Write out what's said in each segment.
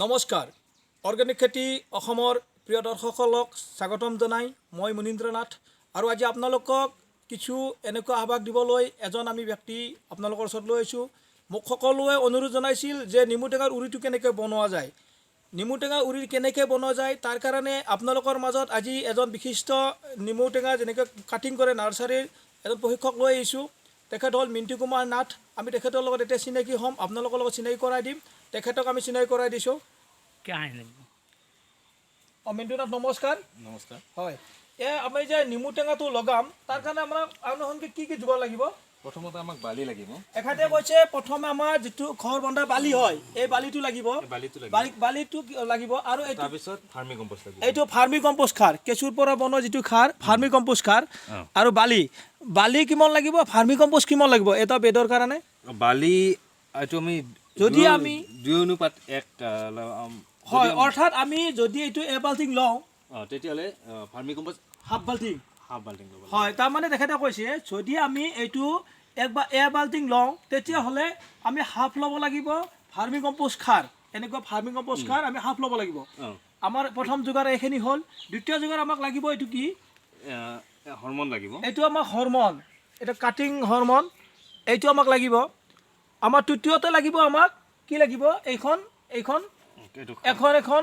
নমস্কাৰ অৰ্গেনিক খেতি অসমৰ প্ৰিয় দৰ্শকসকলক স্বাগতম জনাই মই মুনীন্দ্ৰনাথ আৰু আজি আপোনালোকক কিছু এনেকুৱা আহ্বান দিবলৈ এজন আমি ব্যক্তি আপোনালোকৰ ওচৰত লৈ আহিছোঁ। মোক সকলোৱে অনুৰোধ জনাইছিল যে নেমু টেঙাৰ উৰিটো কেনেকৈ বনোৱা যায়, নেমু টেঙাৰ উৰি কেনেকৈ বনোৱা যায় তাৰ কাৰণে আপোনালোকৰ মাজত আজি এজন বিশিষ্ট নেমু টেঙা যেনেকৈ কাটিং কৰে নাৰ্চাৰীৰ এজন প্ৰশিক্ষক লৈ আহিছোঁ। তেখেত হ'ল মিণ্টু কুমাৰ নাথ। আমি তেখেতৰ লগত এতিয়া চিনাকি হ'ম, আপোনালোকৰ লগত চিনাকি কৰাই দিম। তেখেতক আমি চিনাকি কৰাই দিছোঁ। মিণ্টু নাথ নমস্কাৰ। নমস্কাৰ। হয়, আমি যে নেমু টেঙাটো লগাম তাৰ কাৰণে আমাৰ আনুষংগিক কি যোগাৰ লাগিব? প্ৰথমতে আমাক বালি লাগিব। এখেতে কৈছে প্ৰথমে আমাৰ যিটো ঘৰ বন্ধা বালি হয় এই বালিটো লাগিব, বালিটো লাগিব আৰু তাৰপিছত ফাৰ্মি কম্পোষ্ট লাগিব। এইটো ফাৰ্মি কম্পোষ্ট খাৰ, কেঁচুৰ পৰা বনোৱা যিটো খাৰ ফাৰ্মি কম্পোষ্ট খাৰ আৰু বালি কিমান লাগিব, ফাৰ্মি কম্পোষ্ট কিমান লাগিব এটা বেডৰ কাৰণে? বালি এইটো আমি যদি আমি 2:1 হয়, অৰ্থাৎ আমি যদি এইটো এবাল্টিং লওঁ তেতিয়াহ'লে ফাৰ্মি কম্পোষ্ট হাফ বাল্টিং ল'ব হয়। তাৰমানে তেখেতে কৈছে যদি আমি এইটো এবাল্টিং লওঁ তেতিয়াহ'লে আমি হাফ ল'ব লাগিব ফাৰ্মি কম্পোষ্ট খাৰ। এনেকুৱা ফাৰ্মি কম্পোষ্ট খাৰ আমি হাফ ল'ব লাগিব। আমাৰ প্ৰথম যোগাৰ এইখিনি হ'ল। দ্বিতীয় যোগাৰ আমাক লাগিব এইটো কি? হৰমন লাগিব। এইটো আমাক হৰমন, এইটো কাটিং হৰমন, এইটো আমাক লাগিব। আমাৰ তৃতীয়তে লাগিব আমাক কি লাগিব? এখন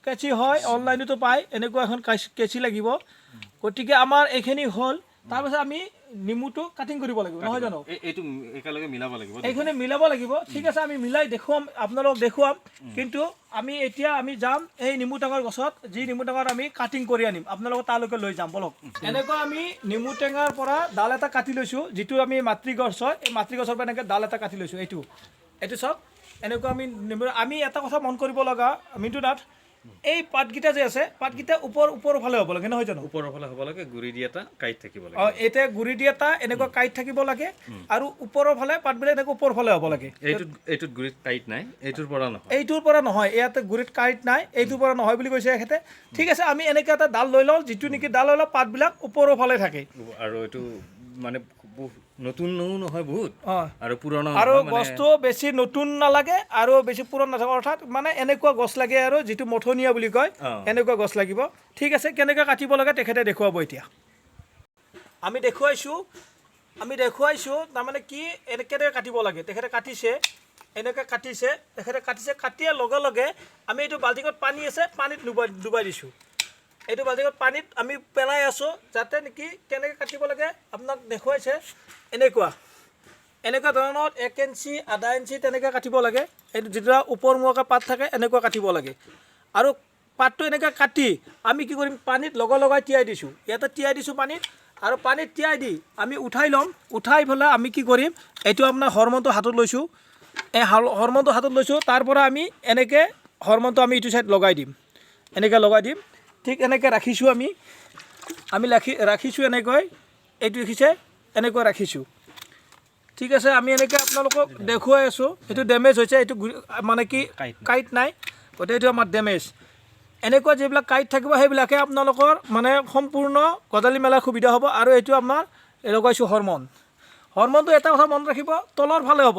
কেঁচি হয়, অনলাইনতো পায়, এনেকুৱা এখন কেঁচি লাগিব। গতিকে আমাৰ এইখিনি হ'ল। তাৰপিছত আমি নেমুটো কাটিং কৰিব লাগিব, নহয় জানো? এইটো একেলগে মিলাব লাগিব, এইখিনি মিলাব লাগিব। ঠিক আছে, আমি মিলাই দেখুৱাম, আপোনালোকক দেখুৱাম। কিন্তু এতিয়া আমি যাম এই নেমু টেঙাৰ গছত, যি নেমু টেঙাৰ আমি কাটিং কৰি আনিম, আপোনালোকক তালৈকে লৈ যাম বলক। এনেকুৱা আমি নেমু টেঙাৰ পৰা ডাল এটা কাটি লৈছোঁ, যিটো আমি মাতৃ গছ হয়, এই মাতৃ গছৰ পৰা এনেকৈ ডাল এটা কাটি লৈছোঁ। এইটো চাওক, এনেকুৱা আমি এটা কথা মন কৰিব লগা মিণ্টু নাথ, এই পাতকেইটা যে আছে পাতকেইটা ওপৰৰ ফালে হ'ব লাগে, নহয় জানো? ওপৰৰ ফালে হ'ব লাগে, গুৰি দি এটা কাইট থাকিব লাগে। এতিয়া গুৰি দি এটা এনেকুৱা কাইট থাকিব লাগে আৰু ওপৰৰ ফালে পাতবিলাক এনেকৈ ওপৰৰ ফালে হ'ব লাগে। এইটোত গুৰিত কাইট নাই, এইটোৰ পৰা নহয়, ইয়াতে গুৰিত কাইট নাই, এইটোৰ পৰা নহয় বুলি কৈছে এখেতে। ঠিক আছে, আমি এনেকৈ এটা ডাল লৈ লওঁ, যিটো নেকি ডাল লৈ লওঁ পাতবিলাক ওপৰৰ ফালে থাকে আৰু এইটো মানে নতুনো নহয় বহুত আৰু পুৰণা আৰু গছটো বেছি নতুন নালাগে আৰু বেছি পুৰণা নাথাকে, অৰ্থাৎ মানে এনেকুৱা গছ লাগে আৰু যিটো মঠনীয়া বুলি কয়, এনেকুৱা গছ লাগিব। ঠিক আছে, কেনেকৈ কাটিব লাগে তেখেতে দেখুৱাব। এতিয়া আমি দেখুৱাইছোঁ তাৰমানে কি কেনেকৈ কাটিব লাগে। তেখেতে কাটিছে, এনেকৈ কাটিছে, কাটিয়াৰ লগে লগে আমি এইটো বাল্টিঙত পানী আছে, পানীত ডুবাই দিছোঁ। এইটো বাল্টিঙত পানীত আমি পেলাই আছোঁ যাতে নেকি কেনেকৈ কাটিব লাগে আপোনাক দেখুৱাইছে। এনেকুৱা ধৰণৰ 1 ইঞ্চি, আধা ইঞ্চি তেনেকৈ কাটিব লাগে। এইটো যিটো ওপৰমুৱাকৈ পাত থাকে এনেকুৱা কাটিব লাগে। আৰু পাতটো এনেকৈ কাটি আমি কি কৰিম, পানীত লগাই তিয়াই দিছোঁ। ইয়াতে তিয়াই দিছোঁ পানীত, আৰু পানীত তিয়াই দি আমি উঠাই ল'ম। উঠাই পেলাই আমি কি কৰিম, এইটো আপোনাৰ হৰমনটো হাতত লৈছোঁ, এই হৰমনটো হাতত লৈছোঁ। তাৰ পৰা আমি এনেকৈ হৰমনটো আমি ইটো ছাইড লগাই দিম, এনেকৈ লগাই দিম। ঠিক এনেকৈ ৰাখিছোঁ আমি ৰাখিছোঁ এনেকৈ, এইটো দেখিছে এনেকৈ ৰাখিছোঁ। ঠিক আছে, আমি এনেকৈ আপোনালোকক দেখুৱাই আছোঁ। এইটো ডেমেজ হৈছে, এইটো মানে কি কাইট নাই, গতিকে এইটো আমাৰ ডেমেজ। এনেকুৱা যিবিলাক কাইট থাকিব সেইবিলাকে আপোনালোকৰ মানে সম্পূৰ্ণ গজালি মেলাৰ সুবিধা হ'ব। আৰু এইটো আপোনাৰ লগাইছোঁ হৰমনটো এটা কথা মনত ৰাখিব, তলৰ ফালে হ'ব,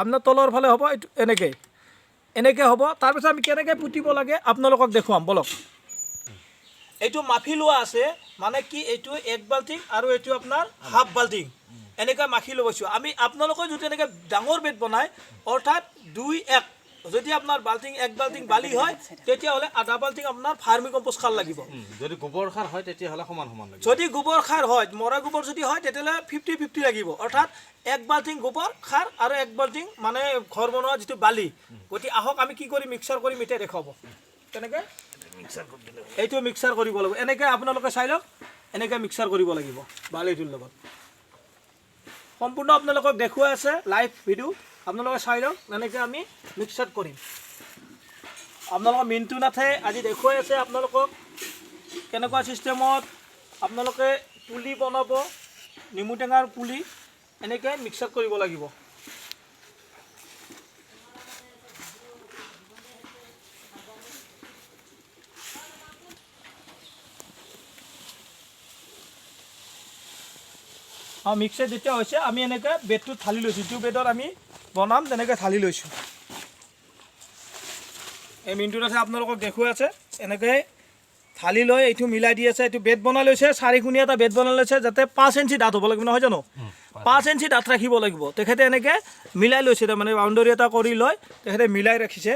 আপোনাৰ তলৰ ফালে হ'ব। এইটো এনেকৈ হ'ব। তাৰপিছত আমি কেনেকৈ পুতিব লাগে আপোনালোকক দেখুৱাম বলক। এইটো মাখি লোৱা আছে, মানে কি এইটো 1 বাল্টিং আৰু এইটো আপোনাৰ হাফ বাল্টিং, এনেকৈ মাখি লগাইছোঁ আমি। আপোনালোকে যদি এনেকৈ ডাঙৰ বেড বনায়, অৰ্থাৎ 2:1, যদি আপোনাৰ 1 বাল্টিং বালি হয় তেতিয়াহ'লে আধা বাল্টিং আপোনাৰ ফাৰ্মি কম্পোষ্ট খাৰ লাগিব। যদি গোবৰ সাৰ হয় তেতিয়াহ'লে সমান লাগিব। যদি গোবৰ সাৰ হয়, মৰা গোবৰ যদি হয় তেতিয়াহ'লে 50-50 লাগিব, অৰ্থাৎ 1 বাল্টিং গোবৰ সাৰ আৰু 1 বাল্টিং মানে ঘৰ বনোৱা যিটো বালি। গতিকে আহক আমি কি কৰিম, মিক্সাৰ কৰিম, এতিয়া দেখুৱাব তেনেকৈ। এইটো মিক্সাৰ কৰিব লাগিব, এনেকৈ আপোনালোকে চাই লওক, এনেকৈ মিক্সাৰ কৰিব লাগিব বালিটোৰ লগত। সম্পূৰ্ণ আপোনালোকক দেখুৱাই আছে লাইভ ভিডিঅ', আপোনালোকে চাই লওক। এনেকৈ আমি মিক্সাৰ কৰিম। আপোনালোকৰ মিণ্টু নাথে আজি দেখুৱাই আছে আপোনালোকক কেনেকুৱা ছিষ্টেমত আপোনালোকে পুলি বনাব, নেমু টেঙাৰ পুলি এনেকৈ মিক্সাৰ কৰিব লাগিব। মিক্সাৰ যেতিয়া হৈছে আমি এনেকৈ বেডটোত ঢালি লৈছোঁ, যিটো বেডত আমি বনাম তেনেকৈ ঢালি লৈছোঁ। এই মিণ্টু নাথে আপোনালোকক দেখুৱাই আছে এনেকৈ থালি লৈ এইটো মিলাই দি আছে এইটো বেড বনাই লৈছে 4 কোণীয়া এটা বেড বনাই লৈছে যাতে 5 ইঞ্চি ডাঠ হ'ব লাগিব নহয় জানো 5 ইঞ্চি ডাঠ ৰাখিব লাগিব তেখেতে এনেকৈ মিলাই লৈছে তাৰমানে বাউণ্ডাৰী এটা কৰি লৈ তেখেতে মিলাই ৰাখিছে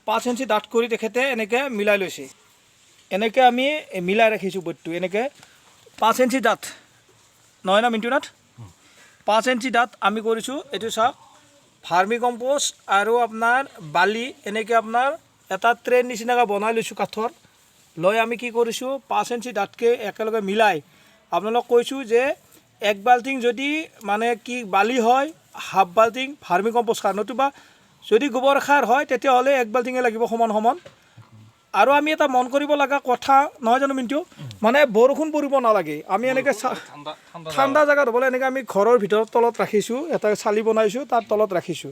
5 ইঞ্চি ডাঠ কৰি তেখেতে এনেকৈ মিলাই লৈছে এনেকৈ আমি মিলাই ৰাখিছোঁ বেডটো এনেকৈ 5 ইঞ্চি ডাঠ নহয় না মিণ্টু নাথ 5 ইঞ্চি ডাঠ আমি কৰিছোঁ এইটো চাওক ভাৰ্মি কম্পোষ্ট আৰু আপোনাৰ বালি এনেকৈ আপোনাৰ এটা ট্ৰেইন নিচিনাকৈ বনাই লৈছোঁ কাঠৰ লৈ আমি কি কৰিছোঁ 5 ইঞ্চি ডাঠকৈ একেলগে মিলাই আপোনালোকক কৈছোঁ যে 1 বাল্টিং যদি মানে কি বালি হয় হাফ বাল্টিং ভাৰ্মি কম্পোষ্ট সাৰ নতুবা যদি গোবৰ সাৰ হয় তেতিয়াহ'লে 1 বাল্টিঙে লাগিব সমান সমান আৰু আমি এটা মন কৰিব লগা কথা নহয় জানো মিণ্টু মানে বৰষুণ পৰিব নালাগে আমি এনেকৈ ঠাণ্ডা জেগাত হ'বলৈ এনেকৈ আমি ঘৰৰ ভিতৰত তলত ৰাখিছোঁ এটা চালি বনাইছোঁ তাৰ তলত ৰাখিছোঁ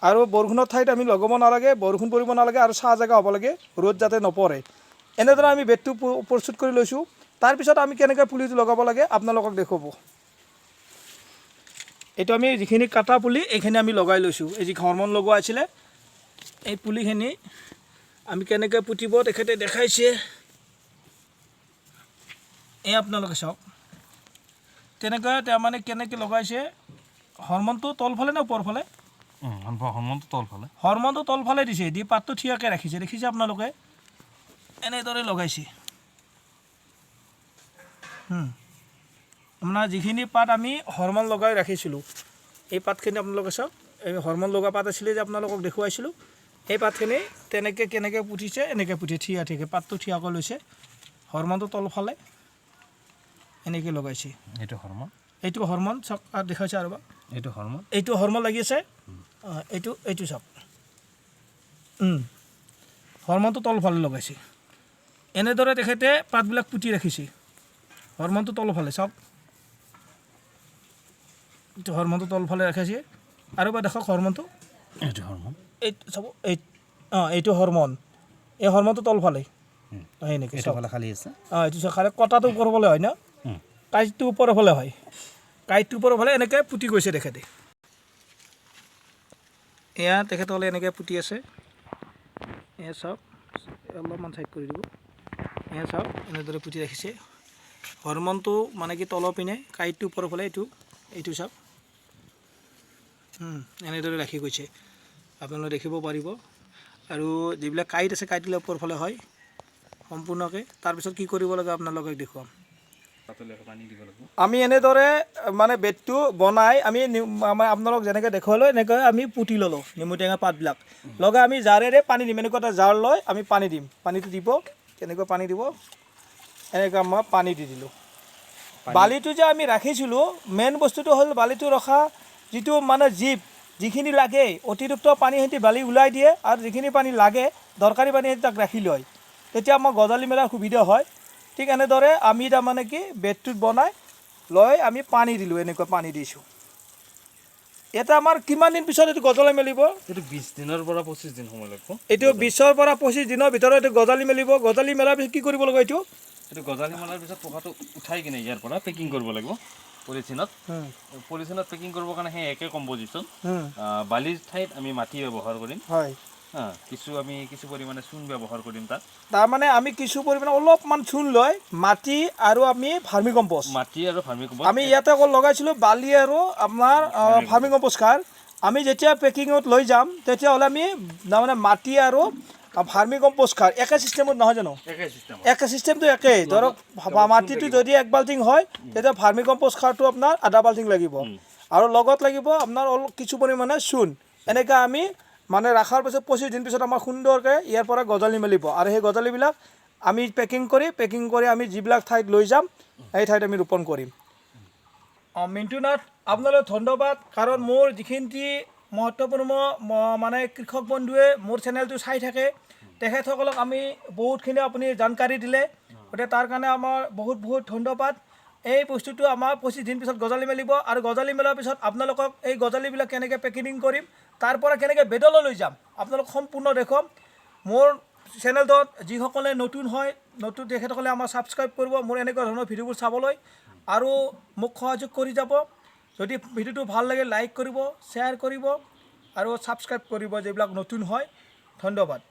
আৰু বৰষুণৰ ঠাইত আমি লগাব নালাগে বৰষুণ পৰিব নালাগে আৰু ছাঁ জেগা হ'ব লাগে ৰ'দ যাতে নপৰে এনেদৰে আমি বেডটো প্ৰস্তুত কৰি লৈছোঁ তাৰপিছত আমি কেনেকৈ পুলিটো লগাব লাগে আপোনালোকক দেখুৱাব এইটো আমি যিখিনি কাটা পুলি এইখিনি আমি লগাই লৈছোঁ এই যি হৰমন লগোৱা আছিলে এই পুলিখিনি আমি কেনেকৈ পুতিব তেখেতে দেখাইছে এই আপোনালোকে চাওক তেনেকৈ তাৰমানে কেনেকৈ লগাইছে হৰমনটো তলফালে নে ওপৰফালে হৰমনটো তলফালে দিছে দি পাতটো থিয়াকৈ ৰাখিছে দেখিছে আপোনালোকে এনেদৰে লগাইছে আপোনাৰ যিখিনি পাত আমি হৰমন লগাই ৰাখিছিলোঁ এই পাতখিনি আপোনালোকে চাওক এই হৰমন লগা পাত আছিলে যে আপোনালোকক দেখুৱাইছিলোঁ এই পাতখিনি তেনেকৈ কেনেকৈ পুতিছে এনেকৈ পুতি থিয়া ঠিকে পাতটো থিয়াকৈ লৈছে হৰমনটো তলফালে এনেকৈ লগাইছে এইটো হৰমন চাওক আৰু দেখাইছে আৰু এইটো হৰমন লাগি আছে এইটো চাওক হৰমনটো তলফালে লগাইছে এনেদৰে তেখেতে পাতবিলাক পুতি ৰাখিছে হৰমনটো তলফালে চাওক এইটো হৰমনটো তলফালে ৰাখিছে আৰু এবাৰ দেখক হৰমনটো এইটো চাব এইটো হৰমন এই হৰমনটো তলফালে এনেকৈ খালী আছে এইটো চাওক খালী কটাটো ওপৰফালে হয় ন কাঁইটটো ওপৰফালে হয় কাঁইটটো ওপৰফালে এনেকৈ পুতি গৈছে তেখেতে এয়া তেখেতসকলে এনেকৈ পুতি আছে এয়া চাওক অলপমান ছাইড কৰি দিব এয়া চাওক এনেদৰে পুতি ৰাখিছে হৰমনটো মানে কি তলৰ পিনে কাঁইটটো ওপৰফালে এইটো চাওক এনেদৰে ৰাখি গৈছে আপোনালোকে দেখিব পাৰিব আৰু যিবিলাক কাঁইট আছে কাঁইটবিলাক ওপৰফালে হয় সম্পূৰ্ণকৈ তাৰপিছত কি কৰিব লাগে আপোনালোকক দেখুৱাম আমি এনেদৰে মানে বেডটো বনাই আমি আপোনালোক যেনেকৈ দেখুৱালোঁ এনেকৈ আমি পুতি ল'লোঁ নেমু টেঙা পাতবিলাক লগাই আমি জাৰেৰে পানী দিম এনেকুৱা এটা জাৰ লৈ আমি পানী দিম পানীটো দিব কেনেকৈ পানী দিব এনেকৈ মই পানী দি দিলোঁ বালিটো যে আমি ৰাখিছিলোঁ মেইন বস্তুটো হ'ল বালিটো ৰখা যিটো মানে যিখিনি লাগে অতিৰিক্ত পানী সিহঁতি বালি ওলাই দিয়ে আৰু যিখিনি পানী লাগে দৰকাৰী পানী সিহঁতি তাক ৰাখি লয় তেতিয়া আমাৰ গজালি মেলাৰ সুবিধা হয় ঠিক এনেদৰে আমি তাৰমানে কি বেডটোত বনাই লৈ আমি পানী দিলোঁ এনেকৈ পানী দিছোঁ এটা আমাৰ কিমান দিন পিছত এইটো গজালি মেলিব এইটো 20 দিনৰ পৰা 25 দিন সময় লাগিব এইটো 20ৰ পৰা 25 দিনৰ ভিতৰত এইটো গজালি মেলিব গজালি মেলাৰ পিছত কি কৰিব লাগিব এইটো গজালি মেলাৰ পিছত পোখাটো উঠাই কিনে ইয়াৰ পৰা পেকিং কৰিব লাগিব পলিথিনত পেকিং কৰিবৰ কাৰণে সেই একে কম্পজিশ্যন বালিৰ ঠাইত আমি মাটি ব্যৱহাৰ কৰিম হয় কিছু পৰিমাণে চূণ ব্যৱহাৰ কৰিম তাত তাৰমানে আমি কিছু পৰিমাণে অলপমান চূণ লৈ মাটি আৰু আমি ভাৰ্মি কম্পোষ্ট আমি ইয়াতে অকল লগাইছিলোঁ বালি আৰু আপোনাৰ ভাৰ্মি কম্পোষ্ট সাৰ আমি যেতিয়া পেকিঙত লৈ যাম তেতিয়াহ'লে আমি তাৰমানে মাটি আৰু ভাৰ্মি কম্পোষ্ট সাৰ একে চিষ্টেমত নহয় জানো একে চিষ্টেমটো একেই ধৰক মাটিটো যদি 1 বাল্টিং হয় তেতিয়া ভাৰ্মি কম্পোষ্ট সাৰটো আপোনাৰ আধা বাল্টিং লাগিব আৰু লগত লাগিব আপোনাৰ অলপ কিছু পৰিমাণে চূণ এনেকৈ আমি মানে ৰখাৰ পিছত 25 দিন পিছত আমাৰ সুন্দৰকৈ ইয়াৰ পৰা গজালি মেলিব আৰু সেই গজালিবিলাক আমি পেকিং কৰি আমি যিবিলাক ঠাইত লৈ যাম সেই ঠাইত আমি ৰোপণ কৰিম মিণ্টু নাথ আপোনালৈ ধন্যবাদ কাৰণ মোৰ যিখিনি মহত্বপূৰ্ণ মানে কৃষক বন্ধুৱে মোৰ চেনেলটো চাই থাকে তেখেতসকলক আমি বহুতখিনি আপুনি জানকাৰী দিলে গতিকে তাৰ কাৰণে আমাৰ বহুত ধন্যবাদ এই বস্তুটো আমাৰ 25 দিন পিছত গজালি মেলিব আৰু গজালি মেলাৰ পিছত আপোনালোকক এই গজালিবিলাক কেনেকৈ পেকেজিং কৰিম তাৰ পৰা কেনেকৈ বেডলৈ লৈ যাম আপোনালোক সম্পূৰ্ণ দেখুৱাম মোৰ চেনেলটোত যিসকলে নতুন তেখেতসকলে আমাৰ ছাবস্ক্ৰাইব কৰিব মোৰ এনেকুৱা ধৰণৰ ভিডিঅ'বোৰ চাবলৈ আৰু মোক সহযোগ কৰি যাব যদি ভিডিঅ'টো ভাল লাগে লাইক কৰিব শ্বেয়াৰ কৰিব আৰু ছাবস্ক্ৰাইব কৰিব যিবিলাক নতুন হয় ধন্যবাদ